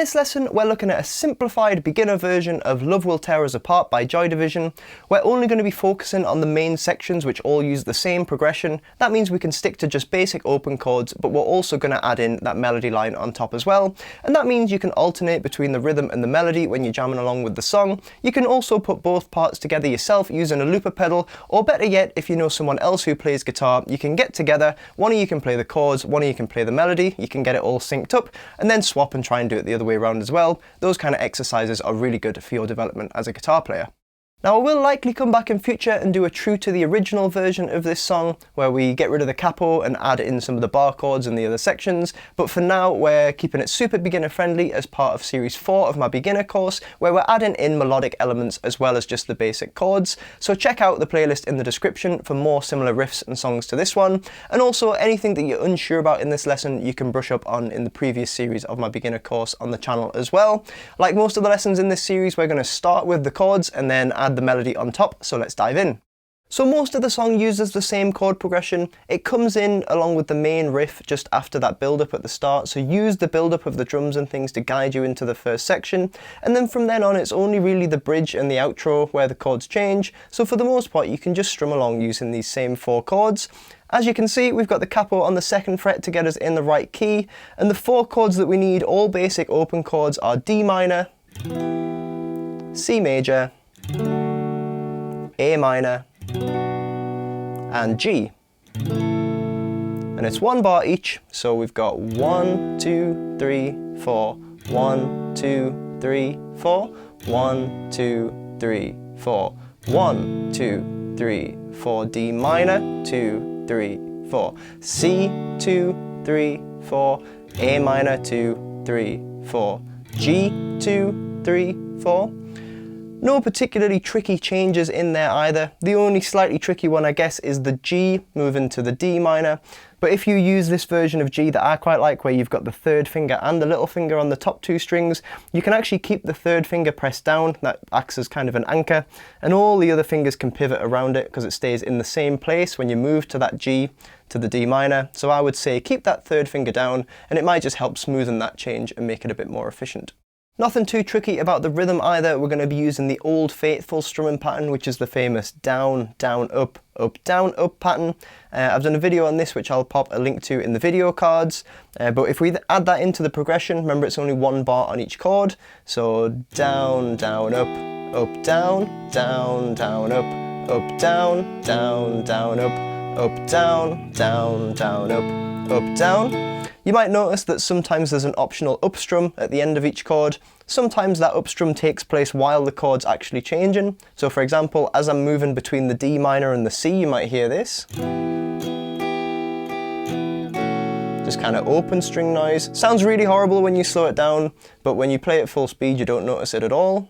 this lesson, we're looking at a simplified beginner version of Love Will Tear Us Apart by Joy Division. We're only going to be focusing on the main sections which all use the same progression. That means we can stick to just basic open chords, but we're also going to add in that melody line on top as well. And that means you can alternate between the rhythm and the melody when you're jamming along with the song. You can also put both parts together yourself using a looper pedal, or better yet, if you know someone else who plays guitar, you can get together, one of you can play the chords, one of you can play the melody, you can get it all synced up, and then swap and try and do it the other way around as well. Those kind of exercises are really good for your development as a guitar player. Now I will likely come back in future and do a true to the original version of this song where we get rid of the capo and add in some of the bar chords and the other sections, but for now we're keeping it super beginner friendly as part of series 4 of my beginner course, where we're adding in melodic elements as well as just the basic chords. So check out the playlist in the description for more similar riffs and songs to this one, and also anything that you're unsure about in this lesson you can brush up on in the previous series of my beginner course on the channel as well. Like most of the lessons in this series, we're going to start with the chords and then add the melody on top, so let's dive in. So most of the song uses the same chord progression. It comes in along with the main riff just after that build-up at the start, so use the build-up of the drums and things to guide you into the first section, and then from then on it's only really the bridge and the outro where the chords change, so for the most part you can just strum along using these same 4 chords. As you can see, we've got the capo on the 2nd fret to get us in the right key, and the 4 chords that we need, all basic open chords, are D minor, C major, A minor, and G. And it's 1 bar each, so we've got 1, 2, 3, 4, 1, 2, 3, 4, 1, 2, 3, 4, 1, 2, 3, 4, D minor, 2, 3, 4, C, 2, 3, 4, A minor, 2, 3, 4, G, 2, 3, 4. No particularly tricky changes in there either. The only slightly tricky one, I guess, is the G moving to the D minor. But if you use this version of G that I quite like, where you've got the 3rd finger and the little finger on the top 2 strings, you can actually keep the 3rd finger pressed down. That acts as kind of an anchor, and all the other fingers can pivot around it because it stays in the same place when you move to that G to the D minor. So I would say keep that 3rd finger down, and it might just help smoothen that change and make it a bit more efficient. Nothing too tricky about the rhythm either. We're going to be using the old faithful strumming pattern, which is the famous down, down, up, down, up pattern. I've done a video on this which I'll pop a link to in the video cards, but if we add that into the progression, remember it's only 1 bar on each chord, so down, down, up, down, down, down, up, down, down, down, up, down, down, down, up, down. You might notice that sometimes there's an optional up strum at the end of each chord. Sometimes that up strum takes place while the chord's actually changing. So for example, as I'm moving between the D minor and the C, you might hear this. Just kind of open string noise. Sounds really horrible when you slow it down, but when you play at full speed, you don't notice it at all.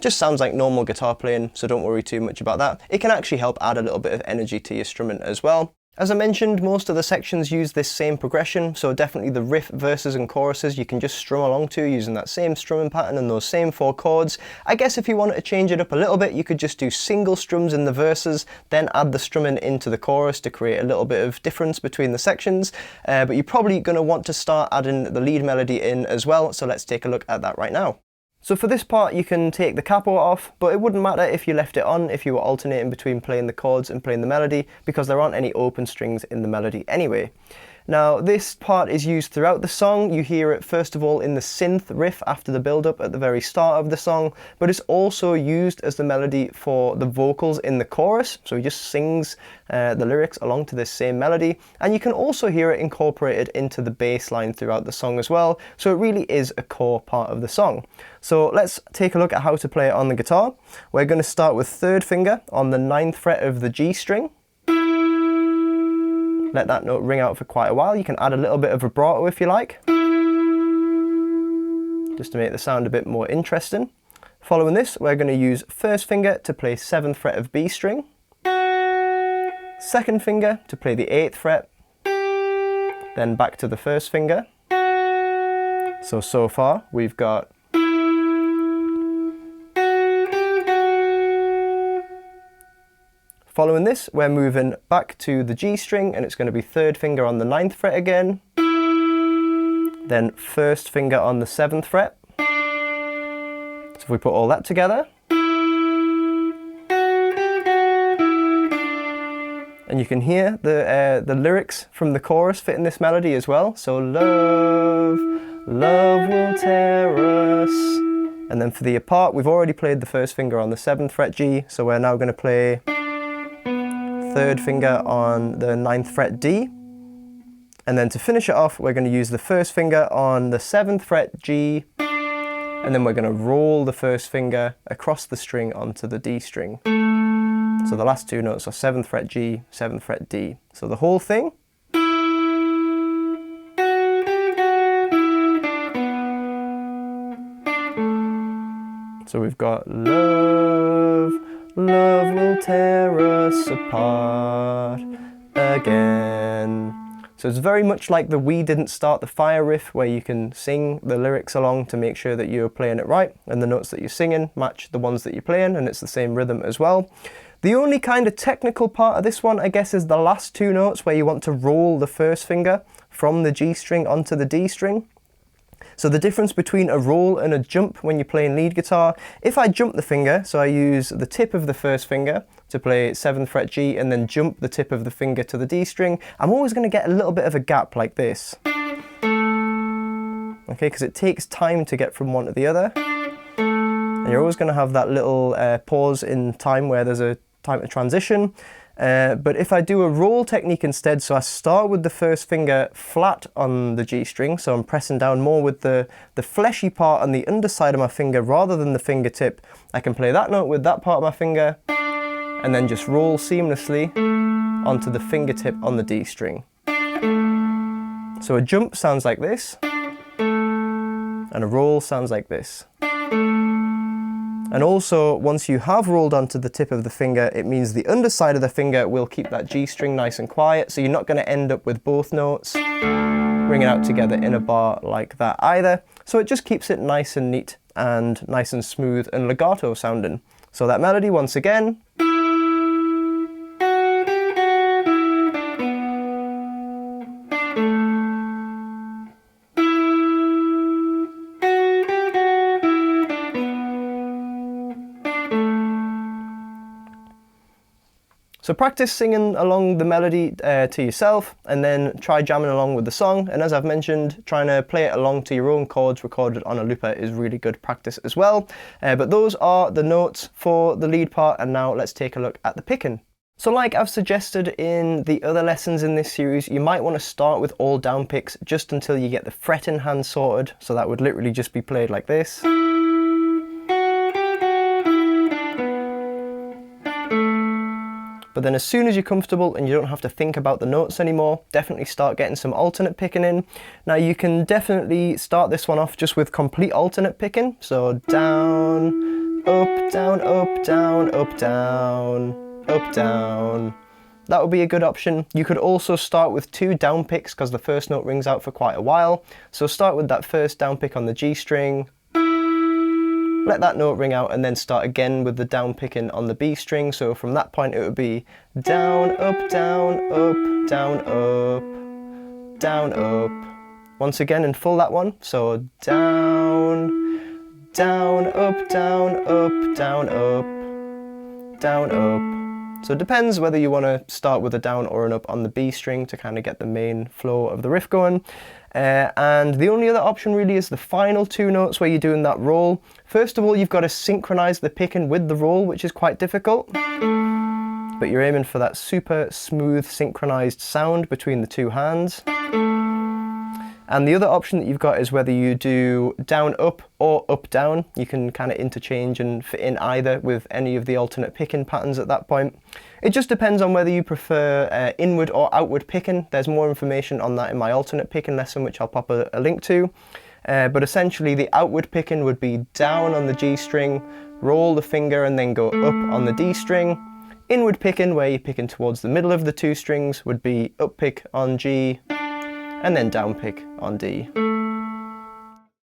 Just sounds like normal guitar playing, so don't worry too much about that. It can actually help add a little bit of energy to your strumming as well. As I mentioned, most of the sections use this same progression, so definitely the riff, verses and choruses you can just strum along to using that same strumming pattern and those same 4 chords. I guess if you wanted to change it up a little bit, you could just do single strums in the verses, then add the strumming into the chorus to create a little bit of difference between the sections, but you're probably going to want to start adding the lead melody in as well, so let's take a look at that right now. So for this part you can take the capo off, but it wouldn't matter if you left it on if you were alternating between playing the chords and playing the melody, because there aren't any open strings in the melody anyway. Now this part is used throughout the song. You hear it first of all in the synth riff after the build-up at the very start of the song, but it's also used as the melody for the vocals in the chorus, so he just sings the lyrics along to this same melody, and you can also hear it incorporated into the bass line throughout the song as well, so it really is a core part of the song. So let's take a look at how to play it on the guitar. We're going to start with 3rd finger on the 9th fret of the G string. Let that note ring out for quite a while. You can add a little bit of vibrato if you like, just to make the sound a bit more interesting. Following this, we're going to use 1st finger to play 7th fret of B string, 2nd finger to play the 8th fret, then back to the 1st finger. So far we've got Following this, we're moving back to the G string, and it's going to be third finger on the 9th fret again, then first finger on the 7th fret. So if we put all that together, and you can hear the lyrics from the chorus fit in this melody as well. So love, love will tear us. And then for the apart, we've already played the first finger on the 7th fret G, so we're now going to play third finger on the 9th fret D. And then to finish it off, we're going to use the first finger on the 7th fret G, and then we're going to roll the first finger across the string onto the D string. So the last two notes are 7th fret G, 7th fret D. So the whole thing. So we've got love, love will tear us apart again. So it's very much like the We Didn't Start the Fire riff, where you can sing the lyrics along to make sure that you're playing it right, and the notes that you're singing match the ones that you're playing, and it's the same rhythm as well. The only kind of technical part of this one, I guess, is the last two notes where you want to roll the first finger from the G string onto the D string. So the difference between a roll and a jump when you're playing lead guitar, if I jump the finger, so I use the tip of the first finger to play 7th fret G and then jump the tip of the finger to the D string, I'm always going to get a little bit of a gap like this. Okay, because it takes time to get from one to the other. And you're always going to have that little pause in time where there's a time to transition. But if I do a roll technique instead, so I start with the first finger flat on the G string, so I'm pressing down more with the fleshy part on the underside of my finger rather than the fingertip, I can play that note with that part of my finger and then just roll seamlessly onto the fingertip on the D string. So a jump sounds like this, and a roll sounds like this. And also, once you have rolled onto the tip of the finger, it means the underside of the finger will keep that G string nice and quiet, so you're not going to end up with both notes ringing out together in a bar like that either. So it just keeps it nice and neat and nice and smooth and legato sounding. So that melody, once again. So practice singing along the melody to yourself, and then try jamming along with the song. And as I've mentioned, trying to play it along to your own chords recorded on a looper is really good practice as well. But those are the notes for the lead part, and now let's take a look at the picking. So like I've suggested in the other lessons in this series, you might want to start with all down picks just until you get the fretting hand sorted. So that would literally just be played like this. But then as soon as you're comfortable and you don't have to think about the notes anymore, definitely start getting some alternate picking in. Now you can definitely start this one off just with complete alternate picking. So down, up, down, up, down, up, down, up, down. That would be a good option. You could also start with two down picks because the first note rings out for quite a while. So start with that first down pick on the G string, let that note ring out, and then start again with the down picking on the B string. So from that point it would be down, up, down, up, down, up, down, up. Once again in full that one. So down, down, up, down, up, down, up, down, up. So it depends whether you want to start with a down or an up on the B string to kind of get the main flow of the riff going. And the only other option really is the final two notes where you're doing that roll. First of all, you've got to synchronize the picking with the roll, which is quite difficult. But you're aiming for that super smooth synchronized sound between the two hands. And the other option that you've got is whether you do down up or up down. You can kind of interchange and fit in either with any of the alternate picking patterns at that point. It just depends on whether you prefer inward or outward picking. There's more information on that in my alternate picking lesson, which I'll pop a link to. But essentially the outward picking would be down on the G string, roll the finger and then go up on the D string. Inward picking, where you're picking towards the middle of the two strings, would be up pick on G and then down pick on D.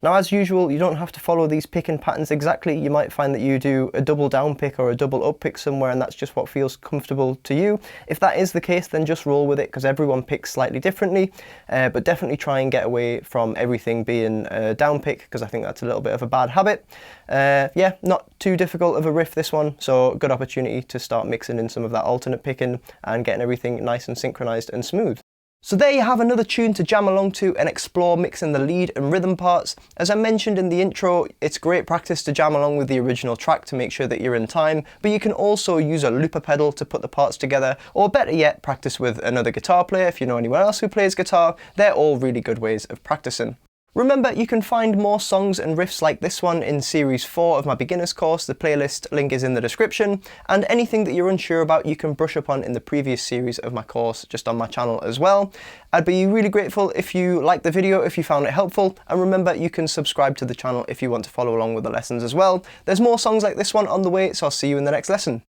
Now, as usual, you don't have to follow these picking patterns exactly. You might find that you do a double down pick or a double up pick somewhere, and that's just what feels comfortable to you. If that is the case, then just roll with it, because everyone picks slightly differently, but definitely try and get away from everything being a down pick, because I think that's a little bit of a bad habit. Yeah, not too difficult of a riff, this one, so good opportunity to start mixing in some of that alternate picking and getting everything nice and synchronized and smooth. So there you have another tune to jam along to and explore mixing the lead and rhythm parts. As I mentioned in the intro, it's great practice to jam along with the original track to make sure that you're in time, but you can also use a looper pedal to put the parts together, or better yet, practice with another guitar player if you know anyone else who plays guitar. They're all really good ways of practicing. Remember, you can find more songs and riffs like this one in Series 4 of my beginners course. The playlist link is in the description, and anything that you're unsure about you can brush up on in the previous series of my course just on my channel as well. I'd be really grateful if you liked the video, if you found it helpful, and remember, you can subscribe to the channel if you want to follow along with the lessons as well. There's more songs like this one on the way, so I'll see you in the next lesson.